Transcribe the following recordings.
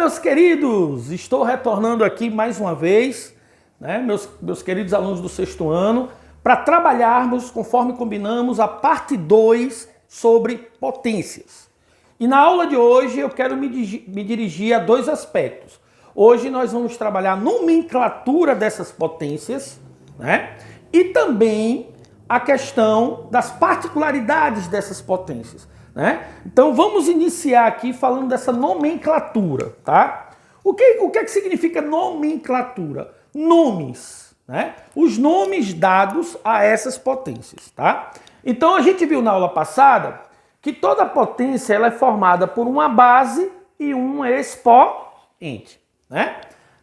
meus queridos! Estou retornando aqui mais uma vez, né, meus queridos alunos do sexto ano, para trabalharmos, conforme combinamos, a parte 2 sobre potências. E na aula de hoje eu quero me dirigir a dois aspectos. Hoje nós vamos trabalhar a nomenclatura dessas potências, né, e também a questão das particularidades dessas potências, né? Então vamos iniciar aqui falando dessa nomenclatura, tá? O que é que significa nomenclatura? Nomes, né? Os nomes dados a essas potências, tá? Então a gente viu na aula passada que toda potência ela é formada por uma base e um expoente, né?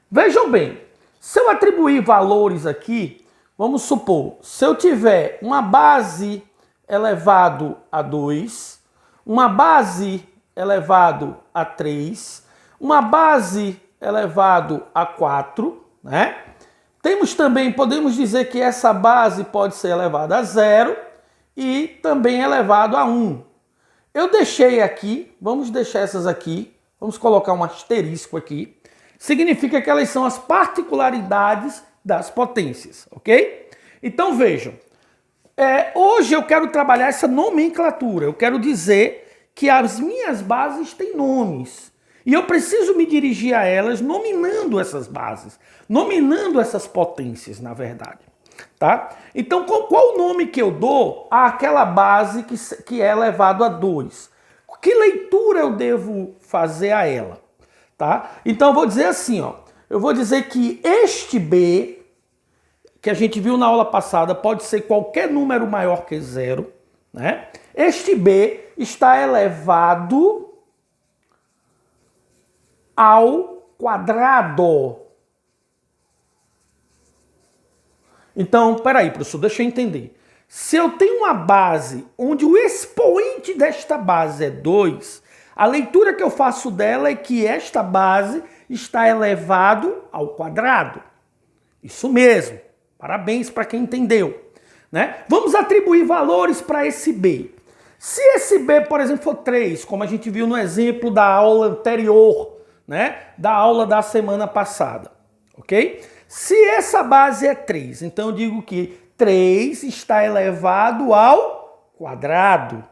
Vejam bem, se eu atribuir valores aqui, vamos supor, se eu tiver uma base elevado a 2, uma base elevado a 3, uma base elevado a 4, né? Temos também, podemos dizer que essa base pode ser elevada a 0 e também elevado a 1. Eu deixei aqui, vamos deixar essas aqui, vamos colocar um asterisco aqui. Significa que elas são as particularidades das potências, ok? Então vejam, hoje eu quero trabalhar essa nomenclatura, eu quero dizer que as minhas bases têm nomes e eu preciso me dirigir a elas nominando essas bases, nominando essas potências, na verdade, tá? Então qual o nome que eu dou àquela base que é elevado a 2? Que leitura eu devo fazer a ela? Tá? Então eu vou dizer assim, ó, eu vou dizer que este B, que a gente viu na aula passada, pode ser qualquer número maior que 0, né? Este B está elevado ao quadrado. Então, peraí, professor, deixa eu entender. Se eu tenho uma base onde o expoente desta base é 2, a leitura que eu faço dela é que esta base está elevado ao quadrado. Isso mesmo. Parabéns para quem entendeu, né? Vamos atribuir valores para esse B. Se esse B, por exemplo, for 3, como a gente viu no exemplo da aula anterior, né? Da aula da semana passada, ok? Se essa base é 3, então eu digo que 3 está elevado ao quadrado.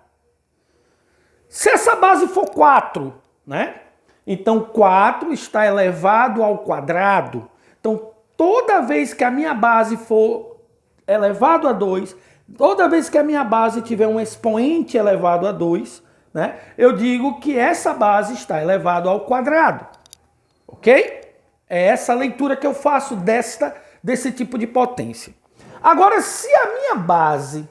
Se essa base for 4, né? Então 4 está elevado ao quadrado. Então toda vez que a minha base for elevado a 2, toda vez que a minha base tiver um expoente elevado a 2, né? Eu digo que essa base está elevado ao quadrado. Ok? É essa a leitura que eu faço desse tipo de potência. Agora, se a minha base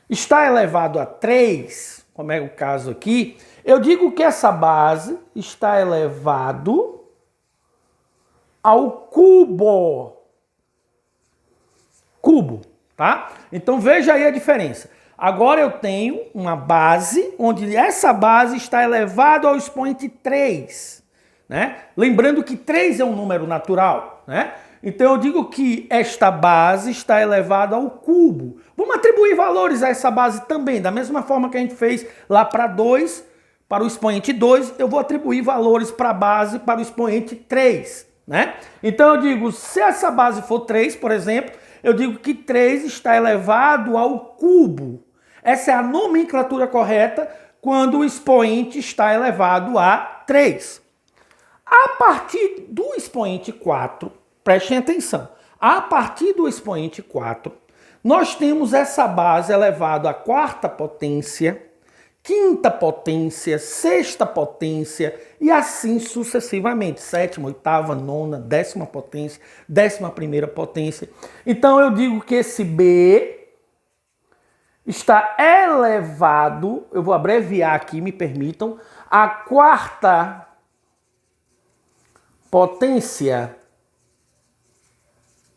está elevado a 3, como é o caso aqui, eu digo que essa base está elevado ao cubo. Cubo, tá? Então veja aí a diferença. Agora eu tenho uma base onde essa base está elevada ao expoente 3, né? Lembrando que 3 é um número natural, né? Então eu digo que esta base está elevada ao cubo. Vamos atribuir valores a essa base também, da mesma forma que a gente fez lá para 2, para o expoente 2, eu vou atribuir valores para a base para o expoente 3, né? Então eu digo, se essa base for 3, por exemplo, eu digo que 3 está elevado ao cubo. Essa é a nomenclatura correta quando o expoente está elevado a 3. A partir do expoente 4, prestem atenção, a partir do expoente 4, nós temos essa base elevada à quarta potência, quinta potência, sexta potência e assim sucessivamente. Sétima, oitava, nona, décima potência, 11ª potência. Então eu digo que esse B está elevado, eu vou abreviar aqui, me permitam, à quarta potência.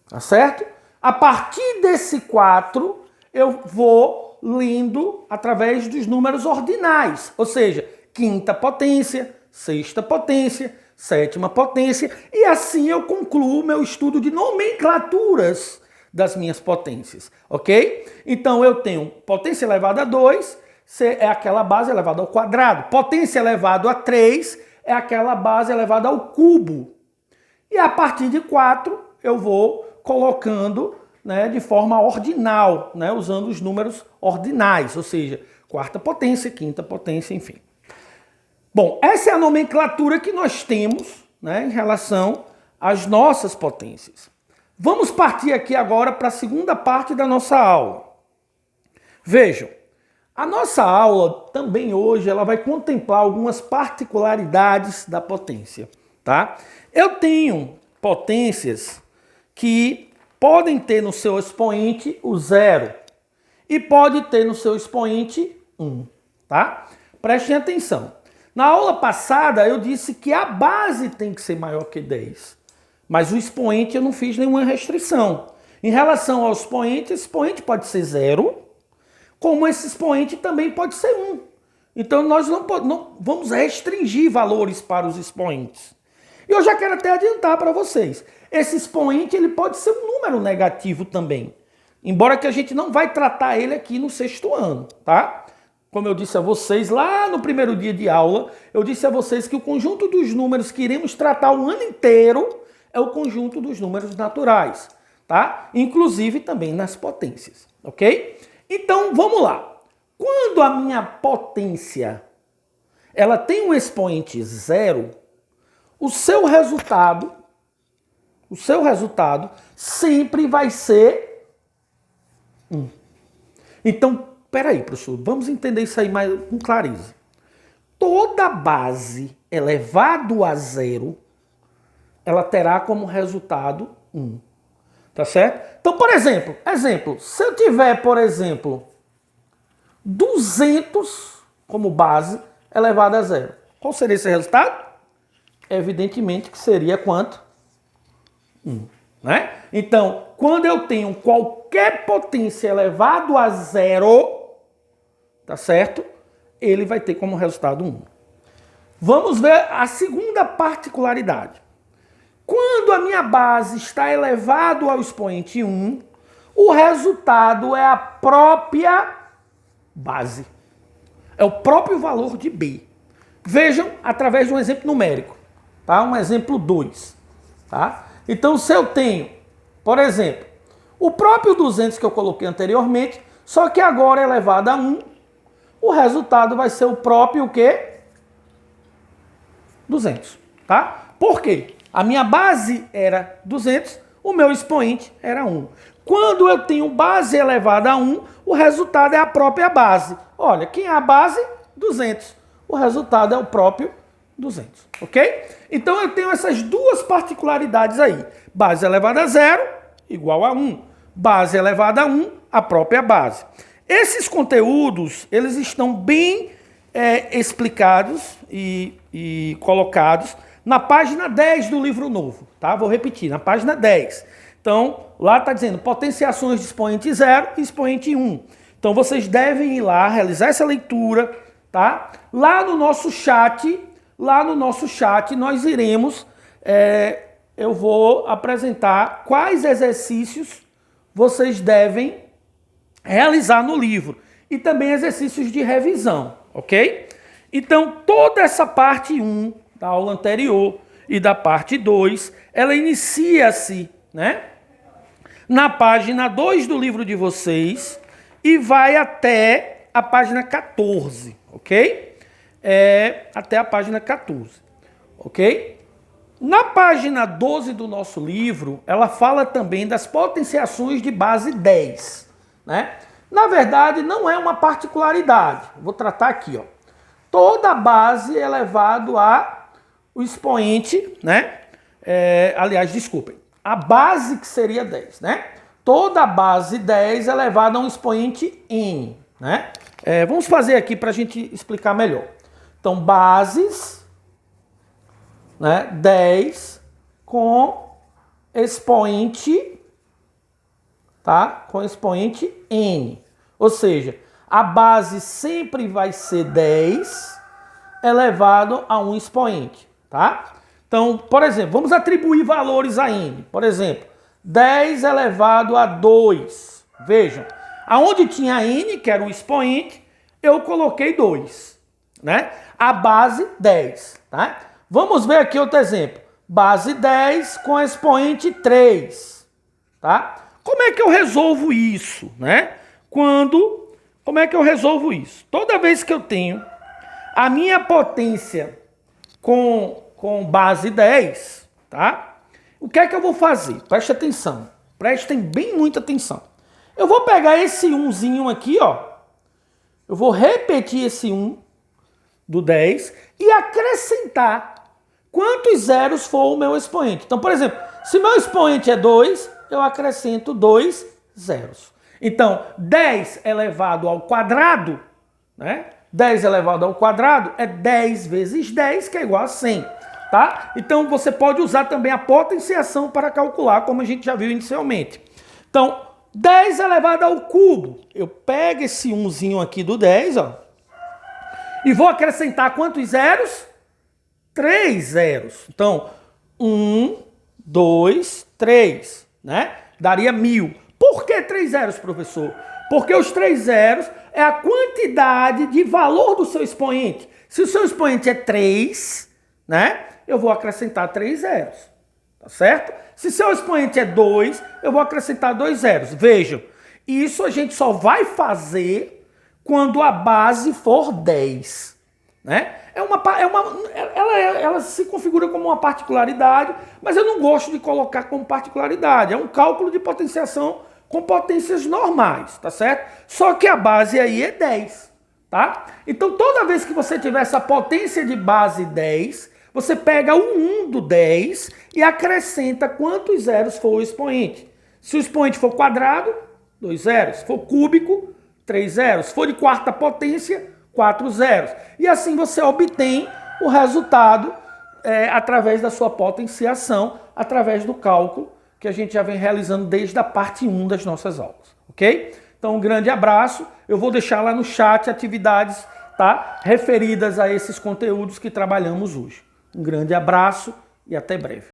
Tá certo? A partir desse 4, eu vou lindo através dos números ordinais, ou seja, quinta potência, sexta potência, sétima potência, e assim eu concluo o meu estudo de nomenclaturas das minhas potências, ok? Então eu tenho potência elevada a 2, é aquela base elevada ao quadrado. Potência elevada a 3 é aquela base elevada ao cubo. E a partir de 4 eu vou colocando, né, de forma ordinal, né, usando os números ordinais, ou seja, quarta potência, quinta potência, enfim. Bom, essa é a nomenclatura que nós temos, né, em relação às nossas potências. Vamos partir aqui agora para a segunda parte da nossa aula. Vejam, a nossa aula também hoje ela vai contemplar algumas particularidades da potência, tá? Eu tenho potências que podem ter no seu expoente o 0 e pode ter no seu expoente 1, tá? Prestem atenção. Na aula passada eu disse que a base tem que ser maior que 10, mas o expoente eu não fiz nenhuma restrição. Em relação ao expoente, esse expoente pode ser 0, como esse expoente também pode ser 1. Então nós não vamos restringir valores para os expoentes. E eu já quero até adiantar para vocês, esse expoente ele pode ser um número negativo também, embora que a gente não vai tratar ele aqui no sexto ano, tá? Como eu disse a vocês lá no primeiro dia de aula, eu disse a vocês que o conjunto dos números que iremos tratar o ano inteiro é o conjunto dos números naturais, tá? Inclusive também nas potências, ok? Então, vamos lá. Quando a minha potência ela tem um expoente 0, o seu resultado sempre vai ser 1. Então, peraí, professor, vamos entender isso aí mais com clareza. Toda base elevado a 0, ela terá como resultado 1. Tá certo? Então, por exemplo, se eu tiver, por exemplo, 200 como base elevado a 0, qual seria esse resultado? Evidentemente que seria quanto? 1. Né? Então, quando eu tenho qualquer potência elevado a 0, tá certo? Ele vai ter como resultado 1. Vamos ver a segunda particularidade. Quando a minha base está elevado ao expoente 1, o resultado é a própria base. É o próprio valor de B. Vejam através de um exemplo numérico. Tá? Um exemplo 2. Tá? Então, se eu tenho, por exemplo, o próprio 200 que eu coloquei anteriormente, só que agora elevado a 1, o resultado vai ser o próprio o quê? 200. Tá? Por quê? A minha base era 200, o meu expoente era 1. Quando eu tenho base elevada a 1, o resultado é a própria base. Olha, quem é a base? 200. O resultado é o próprio 200, ok? Então eu tenho essas duas particularidades aí. Base elevada a 0 igual a 1. Base elevada a 1, a própria base. Esses conteúdos, eles estão bem explicados e colocados na página 10 do livro novo, tá? Vou repetir, na página 10. Então, lá está dizendo potenciações de expoente 0 e expoente 1. Então, vocês devem ir lá, realizar essa leitura, tá? Lá no nosso chat, nós iremos, eu vou apresentar quais exercícios vocês devem realizar no livro. E também exercícios de revisão, ok? Então, toda essa parte 1 da aula anterior e da parte 2, ela inicia-se, né, na página 2 do livro de vocês e vai até a página 14, ok? Até a página 14, ok? Na página 12 do nosso livro, ela fala também das potenciações de base 10, né? Na verdade, não é uma particularidade. Vou tratar aqui, ó. Toda base é elevado a o expoente, né? Aliás, desculpem. A base que seria 10, né? Toda base 10 é elevada a um expoente n, né? Vamos fazer aqui para a gente explicar melhor. Então, bases, né? 10 com expoente, tá? Com expoente n. Ou seja, a base sempre vai ser 10 elevado a um expoente, tá? Então, por exemplo, vamos atribuir valores a n. Por exemplo, 10 elevado a 2. Vejam, aonde tinha n, que era o expoente, eu coloquei 2, né? A base, 10, tá? Vamos ver aqui outro exemplo. Base 10 com expoente 3, tá? Como é que eu resolvo isso, né? Como é que eu resolvo isso? Toda vez que eu tenho a minha potência com base 10, tá? O que é que eu vou fazer? Preste atenção. Prestem bem muita atenção. Eu vou pegar esse 1zinho aqui, ó. Eu vou repetir esse 1 do 10 e acrescentar quantos zeros for o meu expoente. Então, por exemplo, se meu expoente é 2, eu acrescento 2 zeros. Então, 10 elevado ao quadrado, né? 10 elevado ao quadrado é 10 vezes 10, que é igual a 100, tá? Então, você pode usar também a potenciação para calcular, como a gente já viu inicialmente. Então, 10 elevado ao cubo. Eu pego esse 1zinho aqui do 10, ó, e vou acrescentar quantos zeros? 3 zeros. Então, 1, 2, 3, né? Daria 1000. Por que 3 zeros, professor? Porque os 3 zeros é a quantidade de valor do seu expoente. Se o seu expoente é 3, né? Eu vou acrescentar 3 zeros. Tá certo? Se seu expoente é 2, eu vou acrescentar 2 zeros. Vejam, isso a gente só vai fazer quando a base for 10. Né? Ela se configura como uma particularidade, mas eu não gosto de colocar como particularidade. É um cálculo de potenciação com potências normais, tá certo? Só que a base aí é 10, tá? Então toda vez que você tiver essa potência de base 10, você pega o 1 do 10 e acrescenta quantos zeros for o expoente. Se o expoente for quadrado, 2 zeros. Se for cúbico, 3 zeros. Se for de quarta potência, 4 zeros. E assim você obtém o resultado através da sua potenciação, através do cálculo que a gente já vem realizando desde a parte 1 das nossas aulas, ok? Então um grande abraço, eu vou deixar lá no chat atividades, tá, referidas a esses conteúdos que trabalhamos hoje. Um grande abraço e até breve.